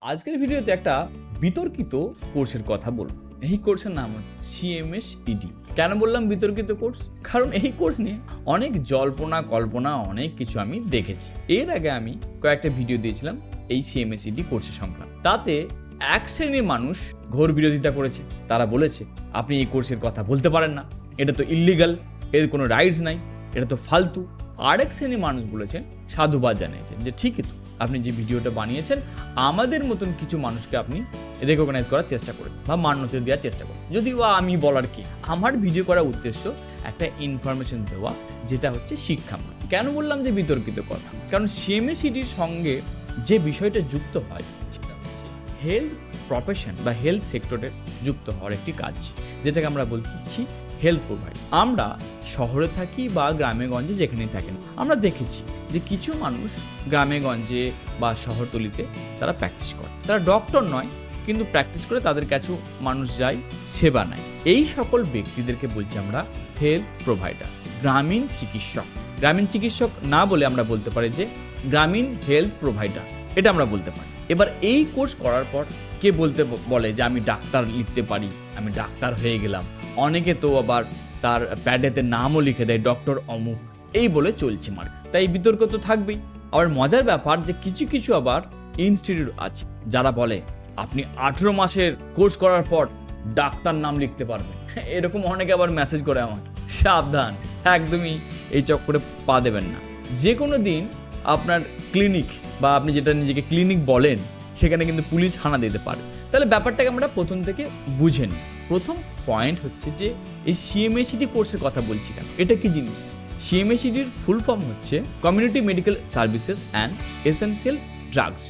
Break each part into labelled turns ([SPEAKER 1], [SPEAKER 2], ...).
[SPEAKER 1] আজকের ভিডিওতে একটা বিতর্কিত কোর্সের কথা বলবো। এই কোর্সের নাম সিএমএস ইডি। কেন বললাম বিতর্কিত কোর্স? কারণ এই কোর্স নিয়ে অনেক জল্পনা কল্পনা অনেক কিছু আমি দেখেছি। এর আগে আমি কয়েকটা ভিডিও দিয়েছিলাম এই সিএমএস ইডি কোর্সের সংক্রান্ত। তাতে এক শ্রেণীর মানুষ ঘোর বিরোধিতা করেছে। তারা বলেছে আপনি এই কোর্সের কথা বলতে পারেন না, এটা তো ইল্লিগাল, এর কোনো রাইটস নাই, এটা তো ফালতু। আরেক শ্রেণীর মানুষ বলেছেন, সাধুবাদ জানিয়েছেন যে ঠিকই তো, আপনি যে ভিডিওটা বানিয়েছেন আমাদের মতন কিছু মানুষকে আপনি রেকগনাইজ করার চেষ্টা করেন বা মান্যতা দেওয়ার চেষ্টা করেন। যদিও আমি বলার কি, আমার ভিডিও করার উদ্দেশ্য একটা ইনফরমেশন দেওয়া, যেটা হচ্ছে শিক্ষামূলক। কেন বললাম যে বিতর্কিত কথা? কারণ সিএমএসইডির সঙ্গে যে বিষয়টা যুক্ত হয় সেটা হচ্ছে হেলথ প্রফেশন বা হেলথ সেক্টরে যুক্ত হওয়ার একটি কাজ, যেটাকে আমরা বলছি হেলথ প্রোভাইড। আমরা শহরে থাকি বা গ্রামে গঞ্জে যেখানেই থাকেন, আমরা দেখেছি যে কিছু মানুষ গ্রামে গঞ্জে বা শহরতলিতে তারা প্র্যাকটিস করে। তারা ডক্টর নয়, কিন্তু প্র্যাকটিস করে তাদের কাছেও মানুষ যায়, সেবা নেয়। এই সকল ব্যক্তিদেরকে বলছি আমরা হেলথ প্রোভাইডার, গ্রামীণ চিকিৎসক। গ্রামীণ চিকিৎসক না বলে আমরা বলতে পারি যে গ্রামীণ হেলথ প্রোভাইডার, এটা আমরা বলতে পারি। এবার এই কোর্স করার পর কে বলে যে আমি ডাক্তার লিখতে পারি, আমি ডাক্তার হয়ে গেলাম। অনেকে তো আবার তার প্যাডেতে নামও লিখে দেয় ডক্টর অমুক, এই বলে চলছে মার্কেট। তাই বিতর্ক তো থাকবেই। আবার মজার ব্যাপার যে কিছু কিছু আবার ইনস্টিটিউট আছে যারা বলে আপনি 18 মাসের কোর্স করার পর ডাক্তার নাম লিখতে পারবেন। এরকম অনেকে আবার মেসেজ করে আমাকে, সাবধান, একদমই এই চক্করে পা দেবেন না। যে কোনো দিন আপনার ক্লিনিক বা আপনি যেটা নিজেকে ক্লিনিক বলেন সেখানে কিন্তু পুলিশ হানা দিতে পারে। তাহলে ব্যাপারটাকে আমরা প্রথম থেকে বুঝে নিই। প্রথম পয়েন্ট হচ্ছে যে এই সিএমএসইডি কোর্সের কথা বলছি কেন, এটা কি জিনিস? সিএমএসইডির ফুল ফর্ম হচ্ছে community medical services and essential drugs.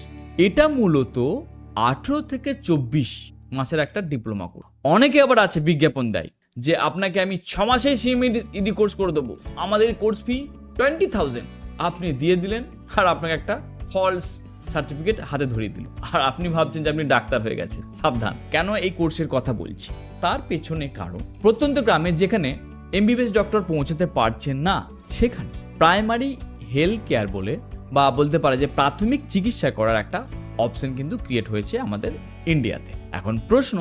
[SPEAKER 1] এটা মূলত 18 থেকে 24 মাসের একটা ডিপ্লোমা কোর্স। অনেকে আবার আছে বিজ্ঞাপন দেয় যে আপনাকে আমি 6 মাসে সিএমএসইডি কোর্স করে দেবো, আমাদের কোর্স ফি 20,000 আপনি দিয়ে দিলেন, আর আপনাকে একটা ফলস সার্টিফিকেট হাতে ধরিয়ে দিল, আর আপনি ভাবছেন যে আপনি ডাক্তার হয়ে গেছেন। সাবধান। কেন এই কোর্সের কথা বলছি? তার পেছনে কারণ প্রত্যন্ত গ্রামে যেখানে এমবিবিএস ডক্টর পৌঁছাতে পারছেন না, সেখানে প্রাইমারি হেলথ কেয়ার বলে বা বলতে পারে যে প্রাথমিক চিকিৎসা করার একটা অপশন কিন্তু ক্রিয়েট হয়েছে আমাদের ইন্ডিয়াতে। এখন প্রশ্ন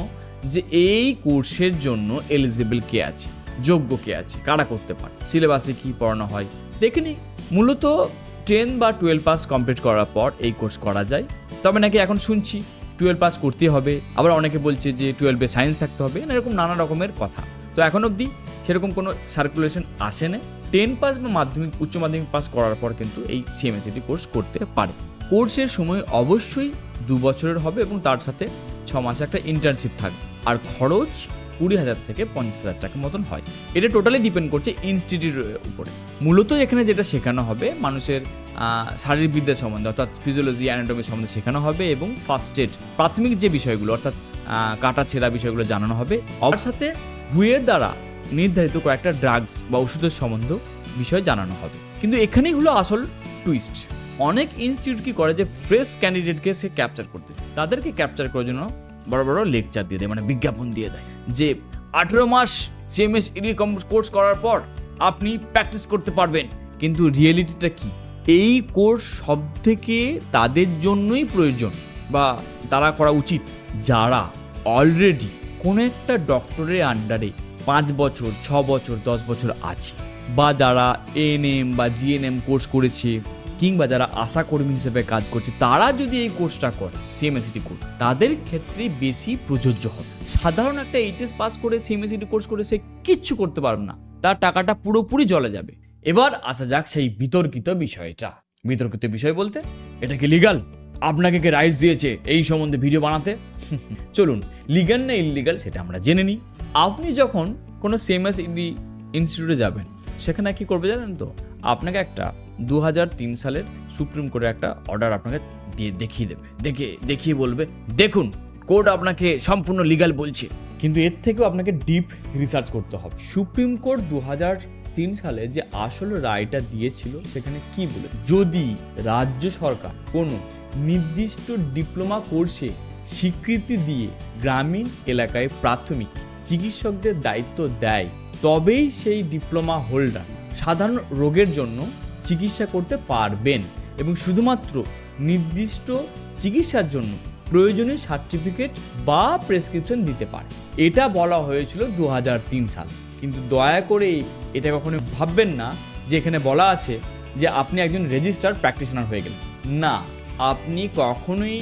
[SPEAKER 1] যে এই কোর্সের জন্য এলিজিবল কে আছে, যোগ্য কে আছে, কারা করতে পারে, সিলেবাসে কি পড়ানো হয় দেখে নিই। মূলত 10 বা 12 পাস কমপ্লিট করার পর এই কোর্স করা যায়। তবে নাকি এখন শুনছি 12 পাস করতে হবে, আবার অনেকে বলছে যে 12-এ সায়েন্স থাকতে হবে, এরকম নানা রকমের কথা। তো এখন অবধি সেরকম কোনো সার্কুলেশন আসে না। 10 পাস বা মাধ্যমিক উচ্চ মাধ্যমিক পাস করার পর কিন্তু এই সিএমএসইডি কোর্স করতে পারে। কোর্সের সময় অবশ্যই 2 বছরের হবে এবং তার সাথে 6 মাসে একটা ইন্টার্নশিপ থাকবে। আর খরচ 20,000 থেকে 50,000 টাকার মতন হয়। এটা টোটালি ডিপেন্ড করছে ইনস্টিটিউটের উপরে। মূলত এখানে যেটা শেখানো হবে মানুষের শারীরবিদ্যা সম্বন্ধে, অর্থাৎ ফিজিওলজি অ্যানাটমি সম্বন্ধে শেখানো হবে, এবং ফার্স্ট এড প্রাথমিক যে বিষয়গুলো অর্থাৎ কাটা ছেঁড়া বিষয়গুলো জানানো হবে। ওর সাথে হুয়ের দ্বারা নির্ধারিত কয়েকটা ড্রাগস বা ওষুধের সম্বন্ধে বিষয় জানানো হবে। কিন্তু এখানেই হলো আসল টুইস্ট। অনেক ইনস্টিটিউট কি করে যে ফ্রেশ ক্যান্ডিডেটকে সে ক্যাপচার করতে, তাদেরকে ক্যাপচার করার জন্য বড় বড় লেকচার দিয়ে দেয়, মানে বিজ্ঞাপন দিয়ে দেয় যে 18 মাস সিএমএসইডি কোর্স করার পর আপনি প্র্যাকটিস করতে পারবেন। কিন্তু রিয়েলিটিটা কি? এই কোর্স সব থেকে তাদের জন্যই প্রয়োজন বা তারা করা উচিত যারা অলরেডি কোনো একটা ডক্টরের আন্ডারে 5 বছর 6 বছর 10 বছর আছে, বা যারা এএনএম বা জিএনএম কোর্স করেছে, কিংবা যারা আশাকর্মী হিসেবে কাজ করছে, তারা যদি এই কোর্সটা করে সিএমএসইডি কোর্স, তাদের ক্ষেত্রে বেশি প্রযোজ্য হবে। সাধারণ একটা এইচএস পাস করে সিএমএসইডি কোর্স করে সে কিচ্ছু করতে পারবে না, তার টাকাটা পুরোপুরি জলে যাবে। এবার আসা যাক সেই বিতর্কিত বিষয়টা। বিতর্কিত বিষয় বলতে এটা কি লিগাল? আপনাকে কে রাইটস দিয়েছে এই সম্বন্ধে ভিডিও বানাতে? চলুন লিগাল না ইললিগাল সেটা আমরা জেনে নিই। আপনি যখন কোনো সিএমএসইডি ইনস্টিটিউটে যাবেন, সেখানে কি করবে জানেন তো? আপনাকে একটা 2003 সালের সুপ্রিম কোর্টের একটা অর্ডার আপনাকে দিয়ে দেখিয়ে দেবে, দেখিয়ে বলবে দেখুন কোর্ট আপনাকে সম্পূর্ণ লিগাল বলছে। কিন্তু এর থেকেও আপনাকে ডিপ রিসার্চ করতে হবে। সুপ্রিম কোর্ট 2003 সালে যে আসল রায়টা দিয়েছিল সেখানে কি বলে, যদি রাজ্য সরকার কোনো নির্দিষ্ট ডিপ্লোমা কোর্সে স্বীকৃতি দিয়ে গ্রামীণ এলাকায় প্রাথমিক চিকিৎসকদের দায়িত্ব দেয়, তবেই সেই ডিপ্লোমা হোল্ডার সাধারণ রোগের জন্য চিকিৎসা করতে পারবেন, এবং শুধুমাত্র নির্দিষ্ট চিকিৎসার জন্য প্রয়োজনীয় সার্টিফিকেট বা প্রেসক্রিপশন দিতে পারে। এটা বলা হয়েছিল 2003 সালে। কিন্তু দয়া করে এটা কখনো ভাববেন না যে এখানে বলা আছে যে আপনি একজন রেজিস্টার্ড প্র্যাকটিশনার হয়ে গেলেন। না, আপনি কখনোই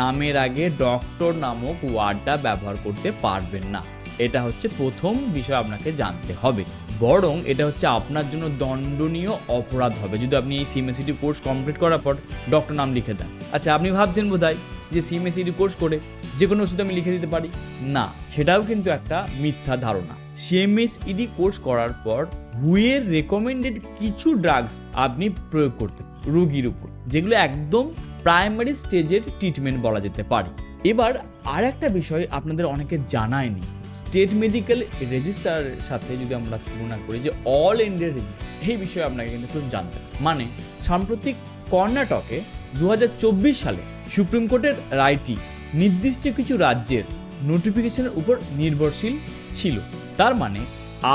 [SPEAKER 1] নামের আগে ডক্টর নামক ওয়ার্ডটা ব্যবহার করতে পারবেন না। এটা হচ্ছে প্রথম বিষয় আপনাকে জানতে হবে। বরং এটা হচ্ছে আপনার জন্য দণ্ডনীয় অপরাধ হবে যদি আপনি এই সিএমএসইডি কোর্স কমপ্লিট করার পর ডক্টর নাম লিখে দেন। আচ্ছা, আপনি ভাবছেন বোধহয় যে সিএমএসইডি কোর্স করে যে কোনো ওষুধ আমি লিখে দিতে পারি। না, সেটাও কিন্তু একটা মিথ্যা ধারণা। সিএমএসইডি কোর্স করার পর হুয়ের রেকমেন্ডেড কিছু ড্রাগস আপনি প্রয়োগ করতে রোগীর উপর, যেগুলো একদম প্রাইমারি স্টেজের ট্রিটমেন্ট বলা যেতে পারে। এবার আর একটা বিষয় আপনাদের অনেকে জানায়নি, স্টেট মেডিকেল রেজিস্ট্রারের সাথে যদি আমরা তুলনা করি যে অল ইন্ডিয়া রেজিস্টার, এই বিষয়ে আপনাকে কিন্তু একটু জানতে হবে। মানে সাম্প্রতিক কর্ণাটকে 2024 সালে সুপ্রিম কোর্টের রায়টি নির্দিষ্ট কিছু রাজ্যের নোটিফিকেশনের উপর নির্ভরশীল ছিল। তার মানে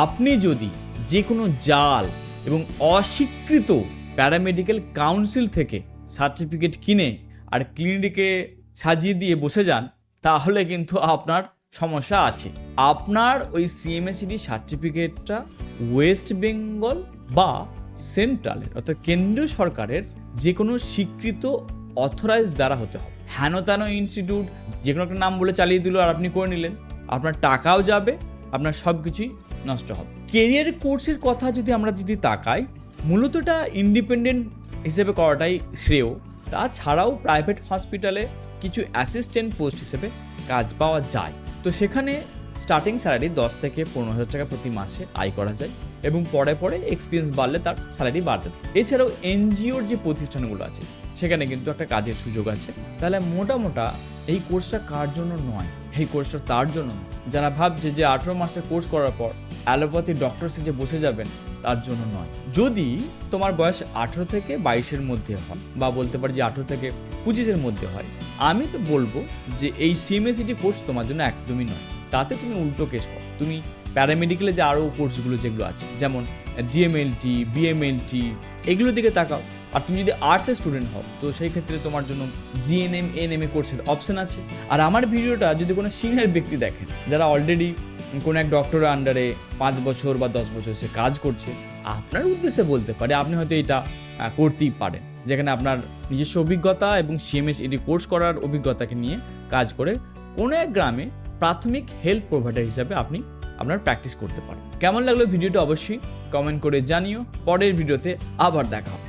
[SPEAKER 1] আপনি যদি যে কোনো জাল এবং অস্বীকৃত প্যারামেডিক্যাল কাউন্সিল থেকে সার্টিফিকেট কিনে আর ক্লিনিকে সাজিয়ে দিয়ে বসে যান, তাহলে কিন্তু আপনার সমস্যা আছে। আপনার ওই সিএমএসইডি সার্টিফিকেটটা ওয়েস্ট বেঙ্গল বা সেন্ট্রালের অর্থাৎ কেন্দ্রীয় সরকারের যে কোনো স্বীকৃত অথরাইজ দ্বারা হতে হবে। হেন তেন ইনস্টিটিউট যে কোনো একটা নাম বলে চালিয়ে দিল আর আপনি করে নিলেন, আপনার টাকাও যাবে, আপনার সব কিছুই নষ্ট হবে। কেরিয়ার কোর্সের কথা আমরা যদি তাকাই, মূলত এটা ইন্ডিপেন্ডেন্ট হিসেবে করাটাই শ্রেয়। তাছাড়াও প্রাইভেট হসপিটালে কিছু অ্যাসিস্ট্যান্ট পোস্ট হিসেবে কাজ পাওয়া যায়। তো সেখানে স্টার্টিং স্যালারি 10 থেকে 15,000 টাকা প্রতি মাসে আয় করা যায় এবং পরে পরে এক্সপিরিয়েন্স বাড়লে তার স্যালারি বাড়তে থাকে। এছাড়াও এনজিওর যে প্রতিষ্ঠানগুলো আছে সেখানে কিন্তু একটা কাজের সুযোগ আছে। তাহলে মোটা এই কোর্সটা কার জন্য নয়, এই কোর্সটা তার জন্য নয় যারা ভাবছে যে 18 মাসের কোর্স করার পর অ্যালোপ্যাথি ডক্টর সেজে বসে যাবেন, তার জন্য নয়। যদি তোমার বয়স 18 থেকে 22-এর মধ্যে হয় বা বলতে পারি যে 18 থেকে 25-এর মধ্যে হয়, আমি তো বলবো যে এই সিএমএসইডি কোর্স তোমার জন্য একদমই নয়। তাতে তুমি উল্টো কেস করো, তুমি প্যারামেডিক্যালে যে আরও কোর্সগুলো যেগুলো আছে যেমন ডিএমএলটি, বিএমএলটি, এগুলোর দিকে তাকাও। আর তুমি যদি আর্টসের স্টুডেন্ট হও তো সেই ক্ষেত্রে তোমার জন্য জিএনএম, এএনএমএ কোর্সের অপশন আছে। আর আমার ভিডিওটা যদি কোনো সিনিয়র ব্যক্তি দেখেন যারা অলরেডি কোনো এক ডক্টরের আন্ডারে 5 বছর বা 10 বছর সে কাজ করছে, আপনার উদ্দেশ্যে বলতে পারে আপনি হয়তো এটা করতেই পারেন, যেখানে আপনার নিজস্ব অভিজ্ঞতা এবং সিএমএসইডি কোর্স করার অভিজ্ঞতাকে নিয়ে কাজ করে কোনো এক গ্রামে প্রাথমিক হেলথ প্রোভাইডার হিসাবে আপনি আপনার প্র্যাকটিস করতে পারেন। কেমন লাগলো ভিডিওটা অবশ্যই কমেন্ট করে জানিও। পরের ভিডিওতে আবার দেখা হবে।